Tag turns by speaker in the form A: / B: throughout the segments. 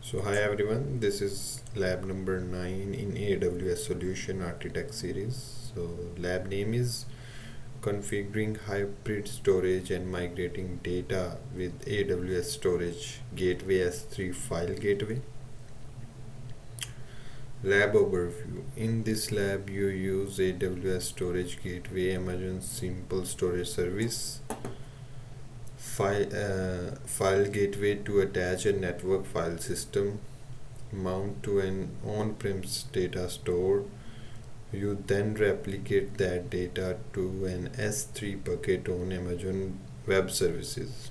A: So hi everyone, this is lab number 9 in AWS Solution Architect series. So lab name is configuring hybrid storage and migrating data with AWS Storage Gateway S3 File Gateway. Lab overview. In this lab you use AWS Storage Gateway, Amazon Simple Storage Service, FileGateway to attach a network file system, mount to an on-premise data store. You then replicate that data to an S3 bucket on Amazon Web Services.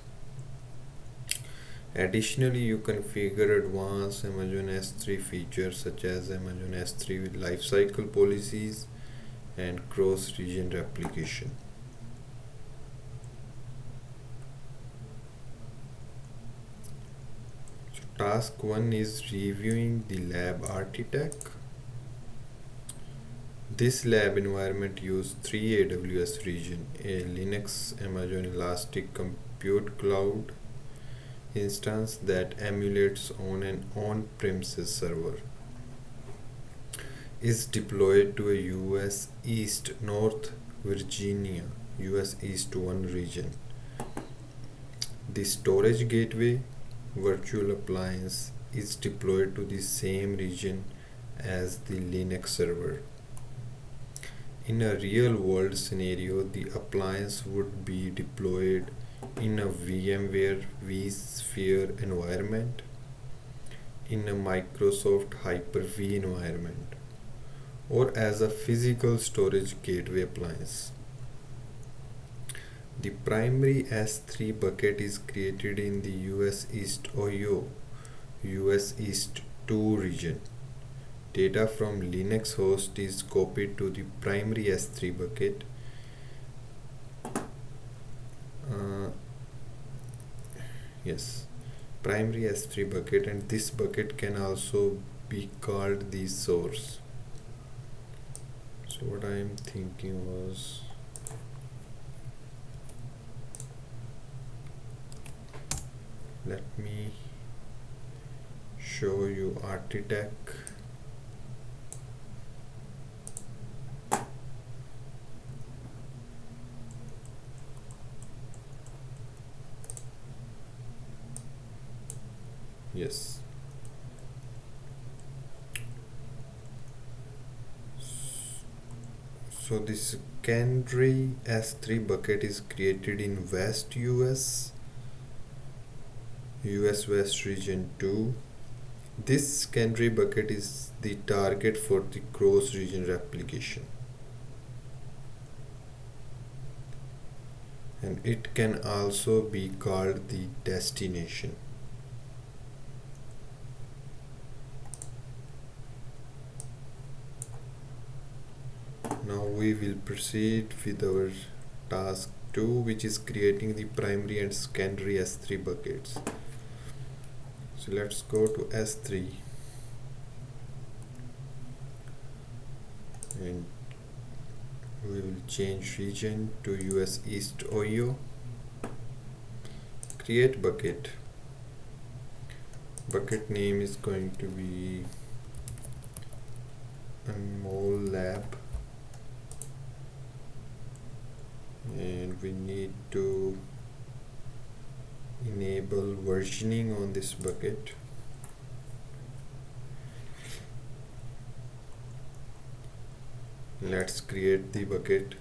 A: Additionally, you configure advanced Amazon S3 features such as Amazon S3 with lifecycle policies and cross-region replication. Task 1 is reviewing the lab architect. This lab environment uses 3 AWS regions: a Linux Amazon Elastic Compute Cloud instance that emulates on an on-premises server, is deployed to a US East North Virginia US East 1 region. The storage gateway virtual appliance is deployed to the same region as the Linux server. In a real-world scenario, the appliance would be deployed in a VMware vSphere environment, in a Microsoft Hyper-V environment, or as a physical storage gateway appliance. The primary S3 bucket is created in the US East Ohio, US East 2 region. Data from Linux host is copied to the primary S3 bucket. Primary S3 bucket, and this bucket can also be called the source. So what I am thinking was, let me show you architect. Yes. So this secondary S3 bucket is created in West US West region 2. This secondary bucket is the target for the cross-region replication, and it can also be called the destination. Now we will proceed with our task 2, which is creating the primary and secondary S3 buckets. So let's go to S3 and we will change region to US East Ohio. Create bucket. Bucket name is going to be Anmol Lab, and we need to enable versioning on this bucket. Let's create the bucket.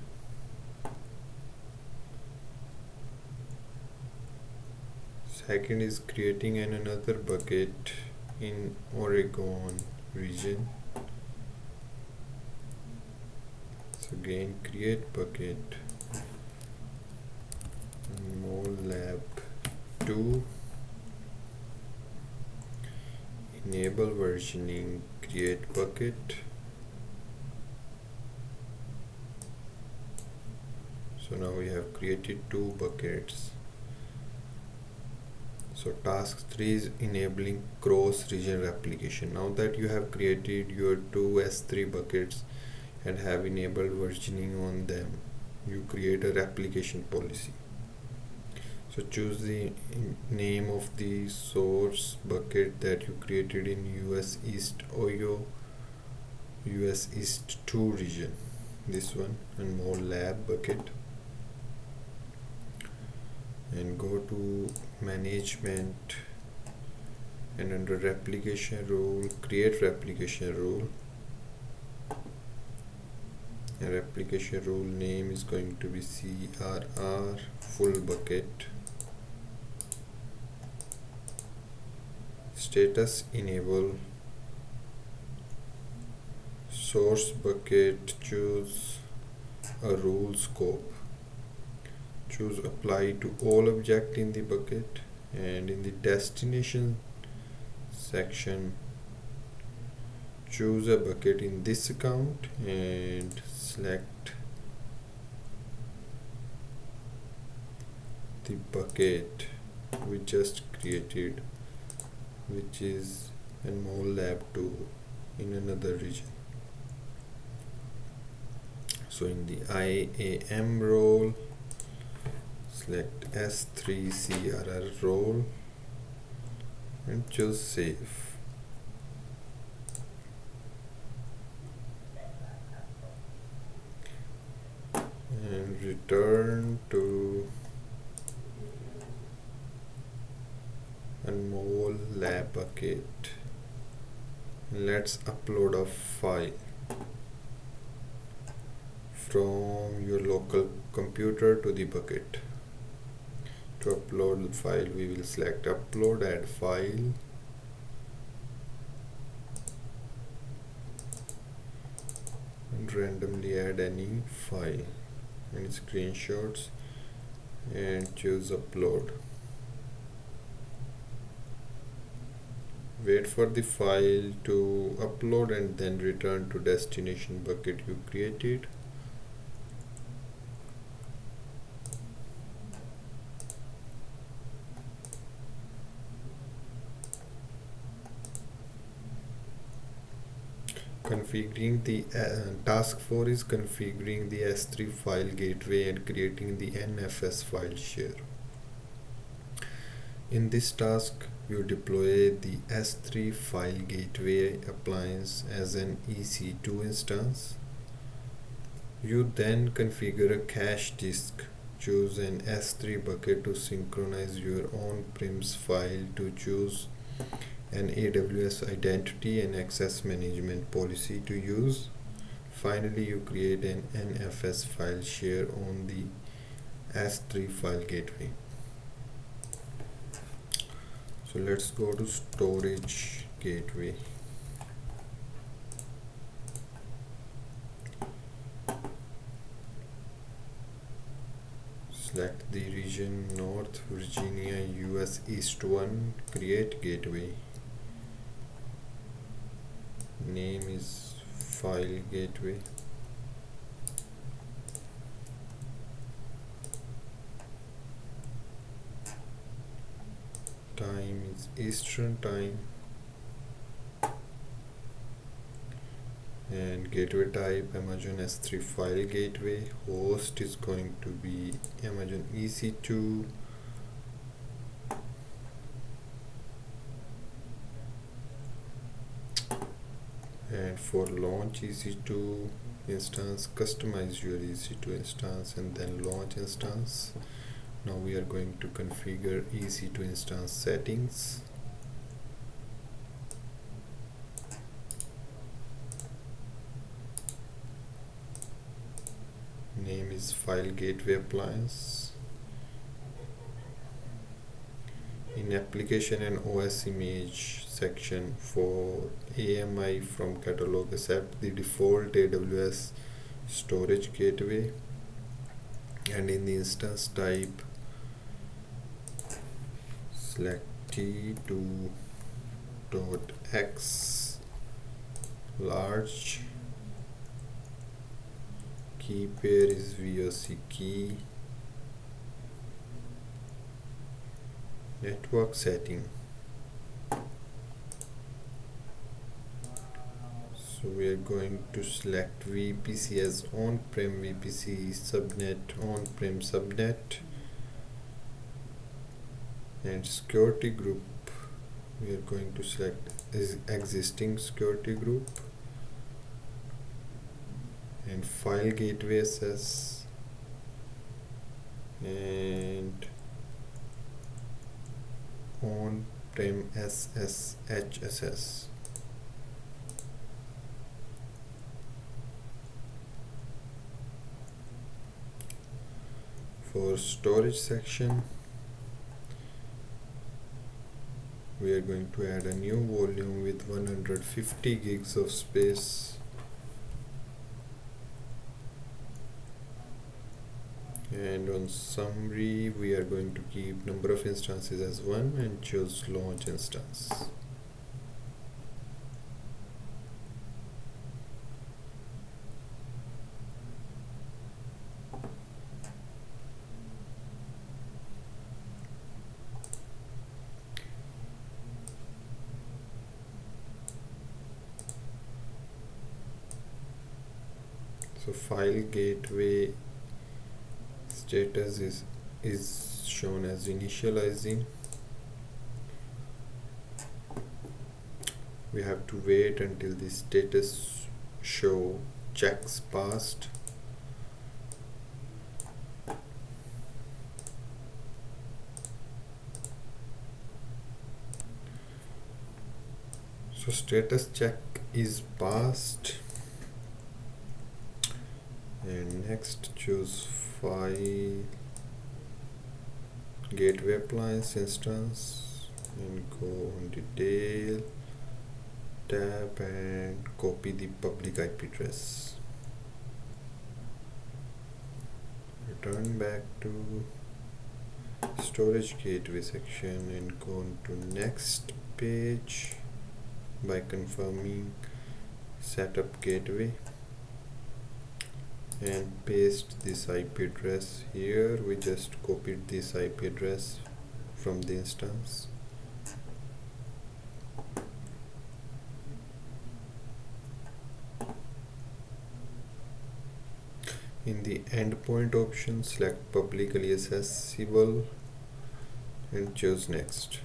A: Second is creating another bucket in Oregon region. So again, create bucket, Lab 2, enable versioning, create bucket. So now we have created 2 buckets. So task 3 is enabling cross-region replication. Now that you have created your 2 S3 buckets and have enabled versioning on them, you create a replication policy. So choose the name of the source bucket that you created in US East Ohio, US East 2 region. This one, and more lab bucket. And go to management, and under replication rule, create replication rule. A replication rule name is going to be CRR full bucket. Status enable. Source bucket, choose a rule scope. Choose apply to all object in the bucket, and in the destination section choose a bucket in this account and select the bucket we just created, which is a more lab 2 in another region. So in the IAM role, select S3CRR role and choose save. And return to Anmol lab bucket. Let's upload a file from your local computer to the bucket. To upload the file, we will select upload, add file, and randomly add any file and screenshots and choose upload. Wait for the file to upload and then return to destination bucket you created. Configuring the task 4 is configuring the S3 file gateway and creating the NFS file share. In this task, you deploy the S3 file gateway appliance as an EC2 instance. You then configure a cache disk. Choose an S3 bucket to synchronize your on-premise file, to choose an AWS identity and access management policy to use. Finally, you create an NFS file share on the S3 file gateway. So let's go to storage gateway. Select the region North Virginia, US East 1, create gateway. Name is FileGateway. Time is Eastern time, and gateway type Amazon S3 file gateway. Host is going to be Amazon EC2. And for launch EC2 instance, customize your EC2 instance and then launch instance. Now we are going to configure EC2 instance settings. Name is File Gateway Appliance. In application and OS image section, for AMI from catalog, accept the default AWS storage gateway, and in the instance type, select t2.x large, key pair is VOC key, network setting. So we are going to select VPC as on-prem VPC subnet, on-prem subnet, And security group, we are going to select is existing security group, and file gateway access, and on-prem SSH. For storage section, we are going to add a new volume with 150 gigs of space, and on summary we are going to keep number of instances as 1 and choose launch instance. So file gateway status is shown as initializing. We have to wait until the status show checks passed. So status check is passed, and next choose file gateway appliance instance and go on detail tab and copy the public IP address. Return back to storage gateway section and go on to next page by confirming setup gateway, and paste this IP address here. We just copied this IP address from the instance. In the endpoint option, select publicly accessible and choose next.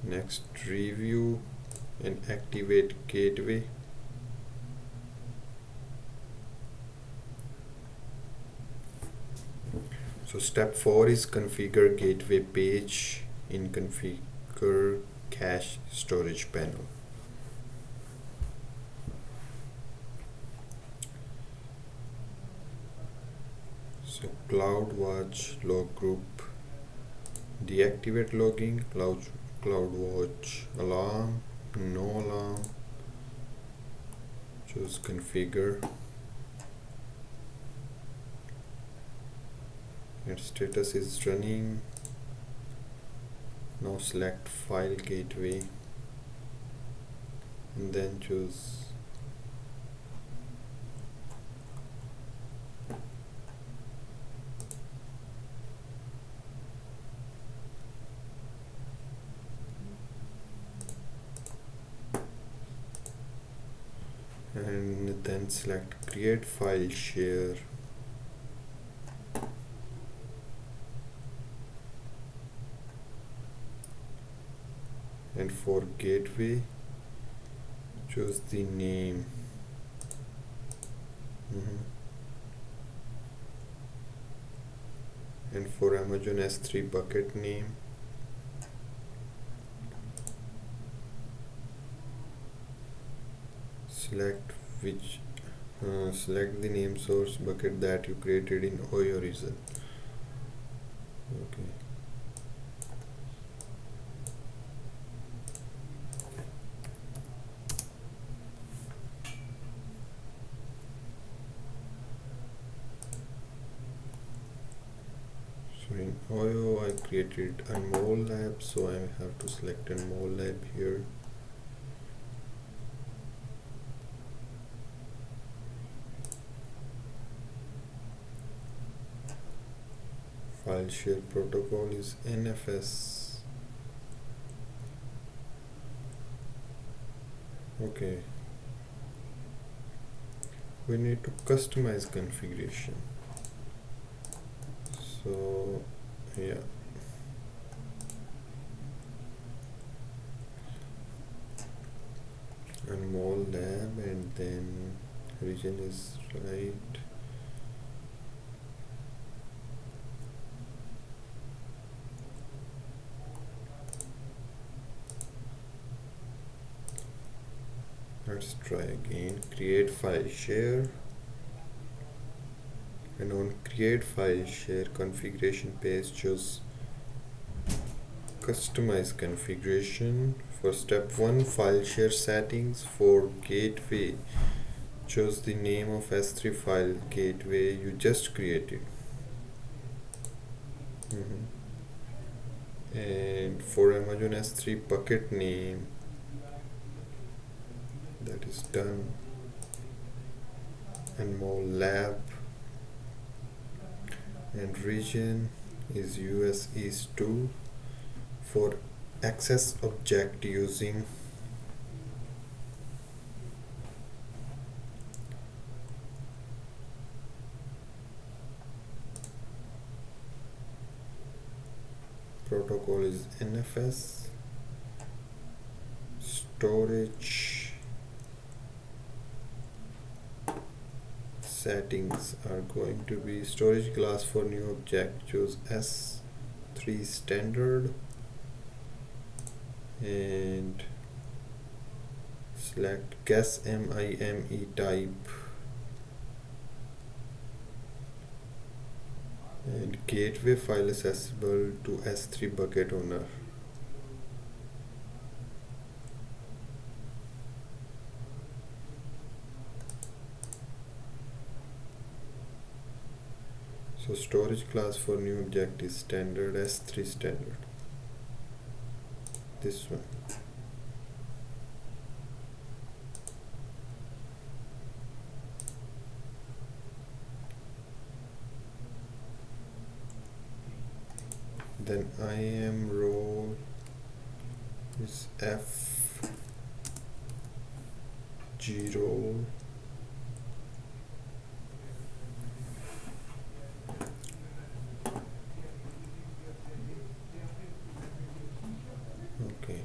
A: Next, review and activate gateway. So step 4 is configure gateway page in configure cache storage panel. So CloudWatch log group, deactivate logging, CloudWatch alarm, no alarm, choose configure, and status is running. Now select file gateway and then choose and then select create file share, and for gateway choose the name. And for Amazon S3 bucket name, select select the name source bucket that you created in origin. Okay. So in OYO I created a mole lab, so I have to select a mole lab here. File share protocol is NFS. Okay. we need to customize configuration. So yeah, and more lab, and then region is right. Let's try again. Create file share, and on create file share configuration page, choose customize configuration. For step 1, file share settings. For gateway, choose the name of S3 file gateway you just created. And for Amazon S3 bucket name, that is done. And more lab, and region is US East 2. For access object using protocol is NFS. Storage settings are going to be storage class. For new object, choose S3 standard and select guess MIME type, and gateway file accessible to S3 bucket owner. So storage class for new object is standard, S3 standard, this one. Then IAM role is F0. Okay.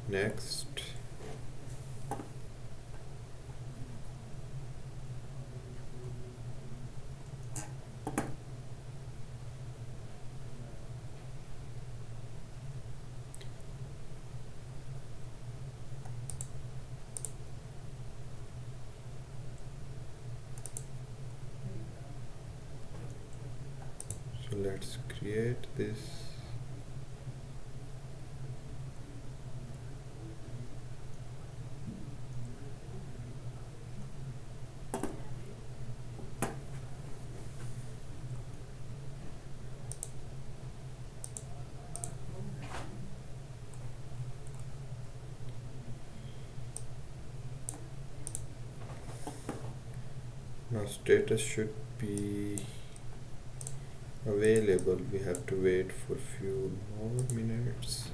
A: Next. So let's create this. Now status should be available. We have to wait for few more minutes.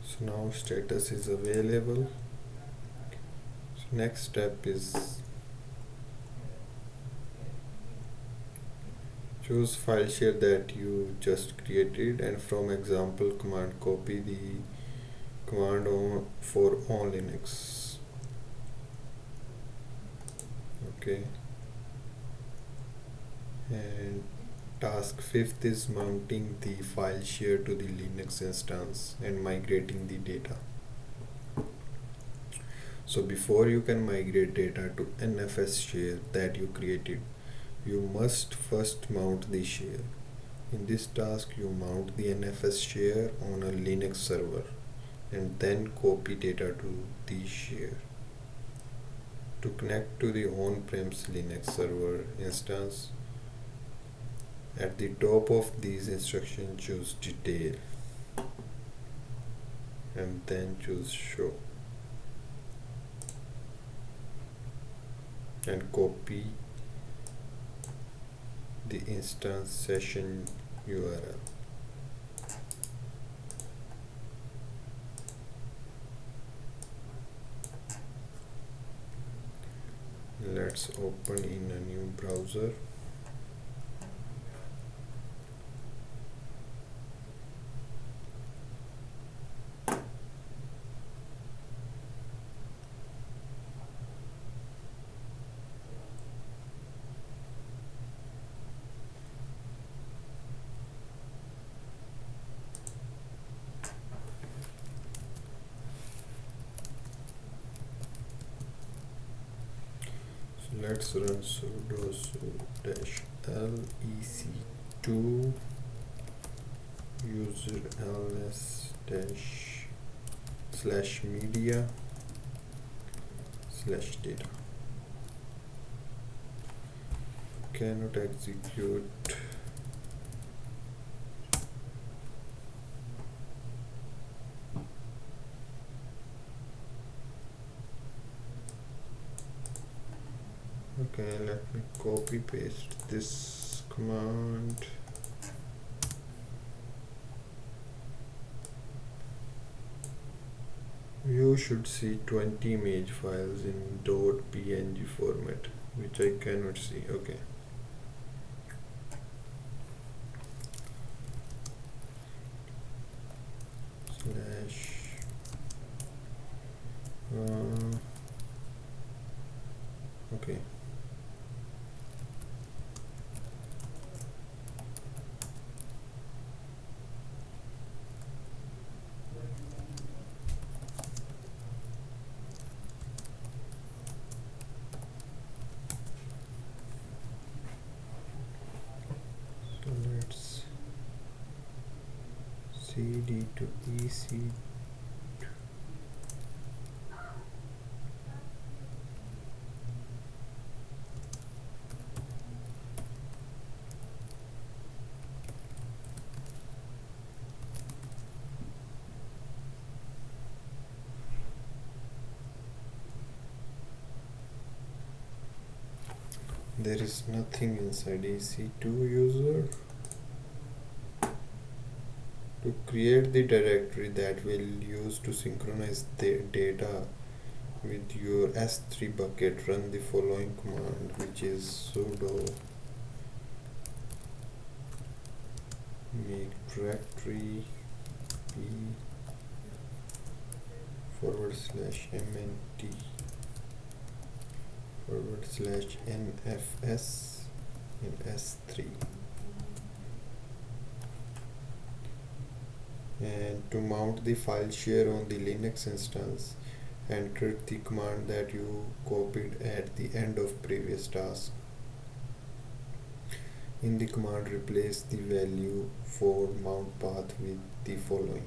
A: So now status is available. Next step is choose file share that you just created, and from example command copy the command for on Linux. Okay, and task fifth is mounting the file share to the Linux instance and migrating the data. So before you can migrate data to NFS share that you created, you must first mount the share. In this task, you mount the NFS share on a Linux server and then copy data to the share. To connect to the on-premise Linux server instance, at the top of these instructions, choose detail and then choose show and copy the instance session URL. Let's open in a new browser. Let's run sudo -lec2 user ls-media/data. Cannot execute. Okay, let me copy paste this command. You should see 20 image files in .png format, which I cannot see. Okay. Slash okay. So let's cd to ec. There is nothing inside EC2 user. To create the directory that will use to synchronize the data with your S3 bucket, run the following command, which is sudo make directory p /mnt /nfs in S3. And to mount the file share on the Linux instance, enter the command that you copied at the end of previous task. In the command, replace the value for mount path with the following.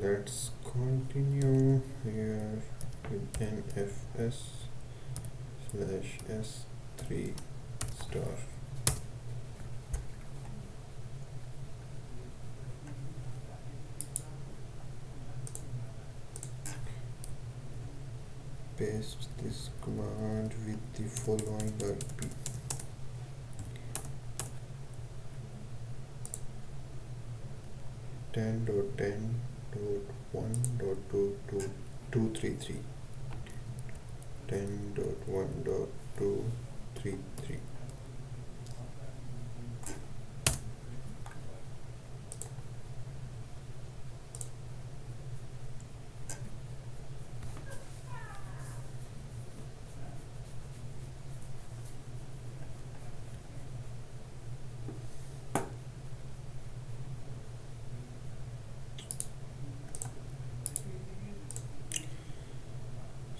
A: Let's continue here with nfs slash s3 star. Paste this command with the following IP: 10.10.1.233, 10.1.233.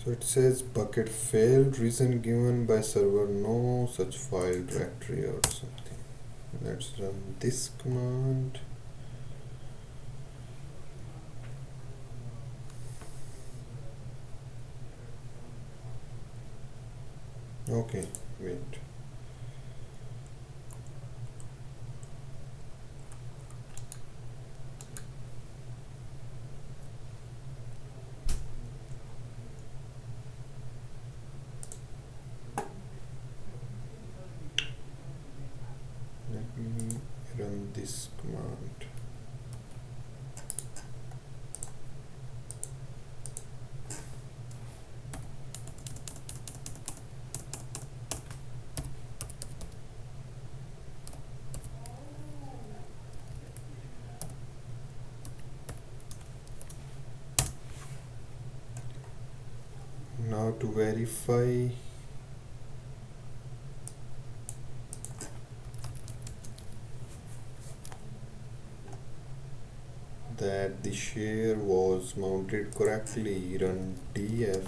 A: So it says bucket failed, reason given by server no such file directory or something. Let's run this command. Okay, wait. Let me run this command. Now to verify that the share was mounted correctly, run df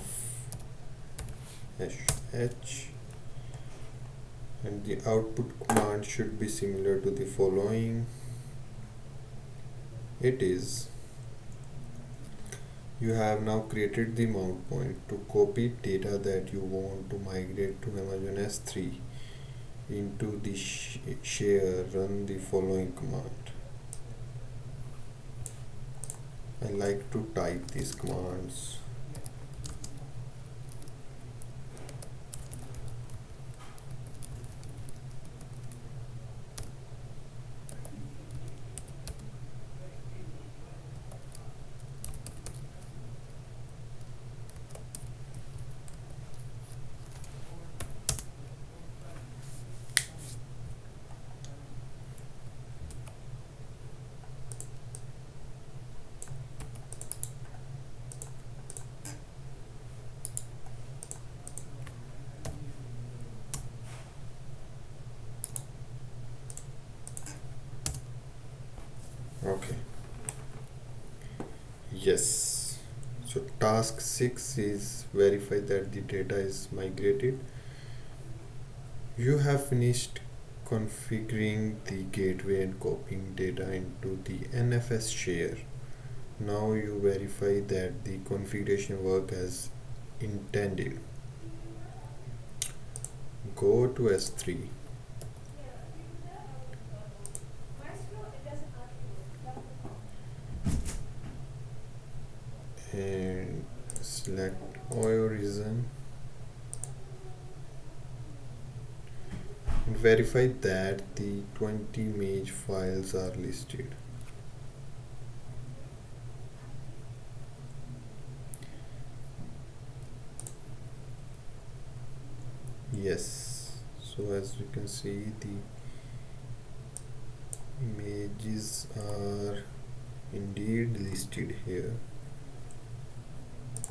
A: -h, and the output command should be similar to the following. It is. You have now created the mount point. To copy data that you want to migrate to Amazon S3 into the share, run the following command. I like to type these commands. Okay. Yes. So task 6 is verify that the data is migrated. You have finished configuring the gateway and copying data into the NFS share. Now you verify that the configuration work as intended. Go to S3 and select origin and verify that the 20 image files are listed. Yes, so as you can see, the images are indeed listed here.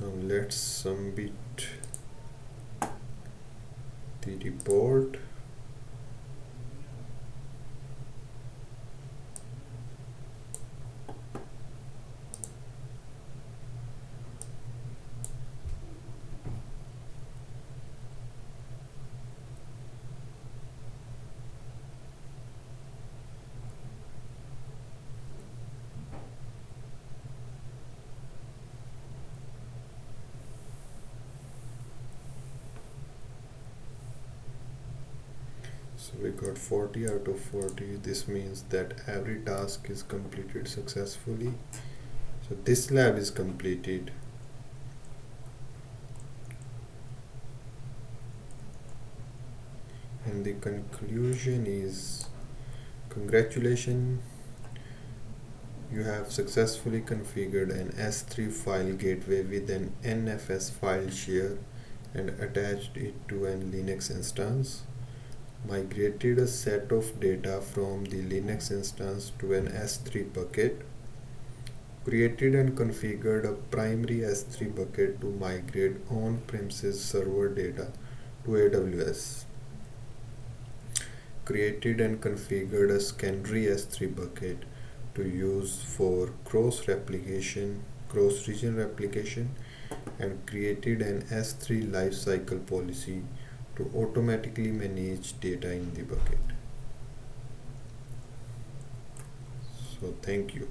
A: Now let's submit the report. So we got 40 out of 40. This means that every task is completed successfully. So this lab is completed. And the conclusion is, congratulations, you have successfully configured an S3 file gateway with an NFS file share and attached it to an Linux instance, migrated a set of data from the Linux instance to an S3 bucket, created and configured a primary S3 bucket to migrate on-premises server data to AWS, created and configured a secondary S3 bucket to use for cross-region replication, and created an S3 lifecycle policy to automatically manage data in the bucket. So thank you.